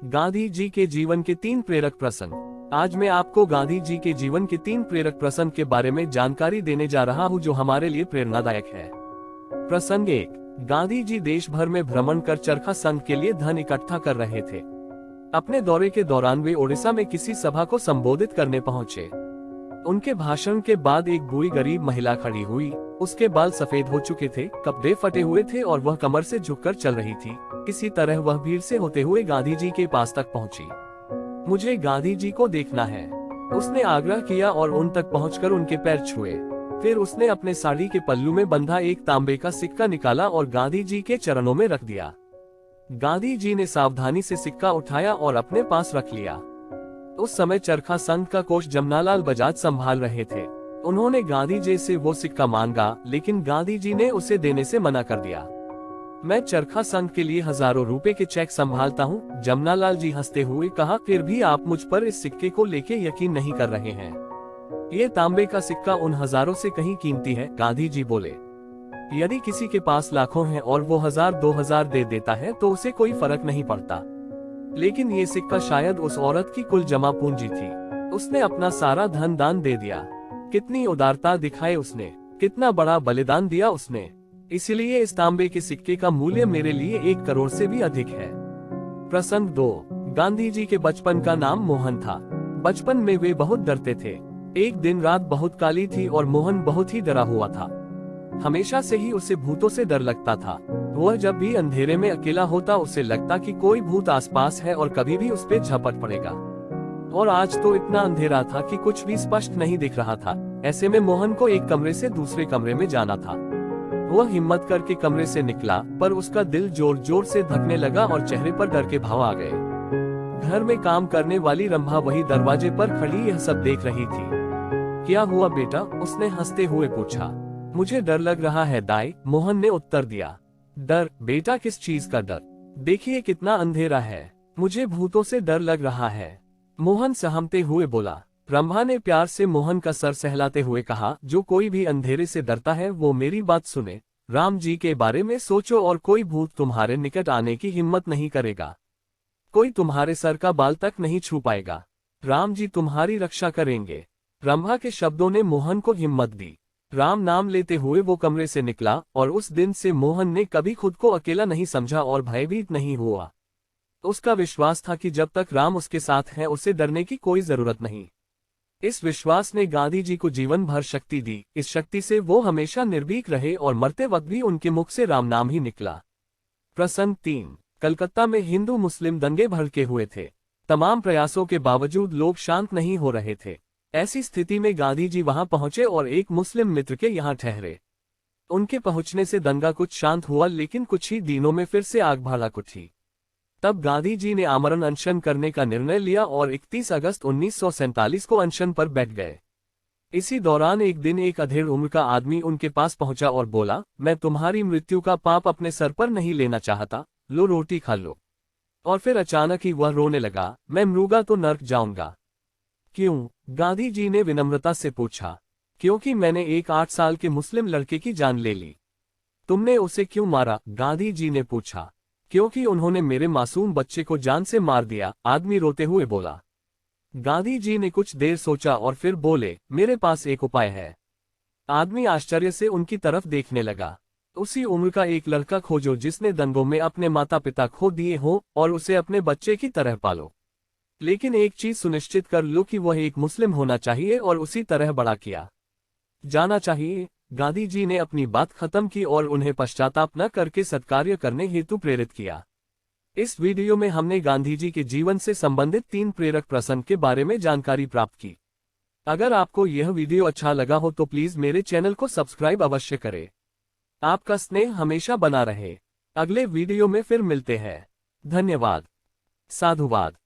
गांधी जी के जीवन के 3 प्रेरक प्रसंग। आज मैं आपको गांधी जी के जीवन के 3 प्रेरक प्रसंग के बारे में जानकारी देने जा रहा हूं जो हमारे लिए प्रेरणादायक है। प्रसंग 1। गांधी जी देश भर में भ्रमण कर चरखा संघ के लिए धन इकट्ठा कर रहे थे। अपने दौरे के दौरान वे ओडिशा में किसी सभा को संबोधित करने पहुंचे। उनके भाषण के बाद एक बूढ़ी गरीब महिला खड़ी हुई। उसके बाल सफेद हो चुके थे, कपड़े फटे हुए थे और वह कमर से झुककर चल रही थी। किसी तरह वह भीड़ से होते हुए गांधी जी के पास तक पहुंची। मुझे गांधी जी को देखना है, उसने आग्रह किया और उन तक पहुंचकर उनके पैर छुए। फिर उसने अपने साड़ी के पल्लू में बंधा एक तांबे का सिक्का निकाला और गांधी जी के चरणों में रख दिया। गांधी जी ने सावधानी से सिक्का उठाया और अपने पास रख लिया। उस समय चरखा संघ का कोष जमनालाल बजाज संभाल रहे थे। उन्होंने गांधी जी से वो सिक्का मांगा, लेकिन गांधी जी ने उसे देने से मना कर दिया। मैं चरखा संघ के लिए हजारों रुपए के चेक संभालता हूँ, जमनालाल जी हंसते हुए कहा। फिर भी आप मुझ पर इस सिक्के को लेके यकीन नहीं कर रहे हैं। ये तांबे का सिक्का उन हजारों से कहीं कीमती है, गांधी जी बोले। यदि किसी के पास लाखों हैं और वो 1000-2000 दे देता है तो उसे कोई फर्क नहीं पड़ता, लेकिन ये सिक्का शायद उस औरत की कुल जमा पूंजी थी। उसने अपना सारा धन दान दे दिया। कितनी उदारता दिखाए उसने, कितना बड़ा बलिदान दिया उसने। इसलिए इस तांबे के सिक्के का मूल्य मेरे लिए 1 करोड़ से भी अधिक है। प्रसंग 2। गांधी जी के बचपन का नाम मोहन था। बचपन में वे बहुत डरते थे। एक दिन रात बहुत काली थी और मोहन बहुत ही डरा हुआ था। हमेशा से ही उसे भूतों से डर लगता था। वह जब भी अंधेरे में अकेला होता उसे लगता कि कोई भूत आसपास है और कभी भी उस पे झपट पड़ेगा। और आज तो इतना अंधेरा था कि कुछ भी स्पष्ट नहीं दिख रहा था। ऐसे में मोहन को एक कमरे से दूसरे कमरे में जाना था। वह हिम्मत करके कमरे से निकला, पर उसका दिल जोर जोर से धड़कने लगा और चेहरे पर डर के भाव आ गए। घर में काम करने वाली रंभा वही दरवाजे पर खड़ी यह सब देख रही थी। क्या हुआ बेटा, उसने हंसते हुए पूछा। मुझे डर लग रहा है दाई, मोहन ने उत्तर दिया। डर? बेटा किस चीज का डर? देखिए कितना अंधेरा है, मुझे भूतों से डर लग रहा है, मोहन सहमते हुए बोला। रंभा ने प्यार से मोहन का सर सहलाते हुए कहा, जो कोई भी अंधेरे से डरता है वो मेरी बात सुने। राम जी के बारे में सोचो और कोई भूत तुम्हारे निकट आने की हिम्मत नहीं करेगा। कोई तुम्हारे सर का बाल तक नहीं छू पाएगा। राम जी तुम्हारी रक्षा करेंगे। रंभा के शब्दों ने मोहन को हिम्मत दी। राम नाम लेते हुए वो कमरे से निकला और उस दिन से मोहन ने कभी खुद को अकेला नहीं समझा और भयभीत नहीं हुआ। उसका विश्वास था कि जब तक राम उसके साथ है उसे डरने की कोई जरूरत नहीं। इस विश्वास ने गांधी जी को जीवन भर शक्ति दी। इस शक्ति से वो हमेशा निर्भीक रहे और मरते वक्त भी उनके मुख से राम नाम ही निकला। प्रसंग 3। कलकत्ता में हिंदू मुस्लिम दंगे भड़के हुए थे। तमाम प्रयासों के बावजूद लोग शांत नहीं हो रहे थे। ऐसी स्थिति में गांधी जी वहां पहुंचे और एक मुस्लिम मित्र के यहां ठहरे। उनके पहुंचने से दंगा कुछ शांत हुआ, लेकिन कुछ ही दिनों में फिर से आग भड़क उठी। तब गांधी जी ने आमरण अनशन करने का निर्णय लिया और 31 अगस्त 1947 को अनशन पर बैठ गए। इसी दौरान एक दिन एक अधेड़ उम्र का आदमी उनके पास पहुंचा और बोला, मैं तुम्हारी मृत्यु का पाप अपने सर पर नहीं लेना चाहता, लो रोटी खा लो। और फिर अचानक ही वह रोने लगा, मैं मरूंगा तो नर्क जाऊंगा। क्यों? गांधी जी ने विनम्रता से पूछा। क्योंकि मैंने एक 8 साल के मुस्लिम लड़के की जान ले ली। तुमने उसे क्यों मारा? गांधी जी ने पूछा। क्योंकि उन्होंने मेरे मासूम बच्चे को जान से मार दिया, आदमी रोते हुए बोला। गांधी जी ने कुछ देर सोचा और फिर बोले, मेरे पास एक उपाय है। आदमी आश्चर्य से उनकी तरफ देखने लगा। उसी उम्र का एक लड़का खोजो जिसने दंगों में अपने माता पिता खो दिए हो और उसे अपने बच्चे की तरह पालो। लेकिन एक चीज सुनिश्चित कर लो कि वह एक मुस्लिम होना चाहिए और उसी तरह बड़ा किया जाना चाहिए। गांधी जी ने अपनी बात खत्म की और उन्हें पश्चाताप न करके सत्कार्य करने हेतु प्रेरित किया। इस वीडियो में हमने गांधी जी के जीवन से संबंधित 3 प्रेरक प्रसंग के बारे में जानकारी प्राप्त की। अगर आपको यह वीडियो अच्छा लगा हो तो प्लीज मेरे चैनल को सब्सक्राइब अवश्य करें। आपका स्नेह हमेशा बना रहे। अगले वीडियो में फिर मिलते हैं। धन्यवाद। साधुवाद।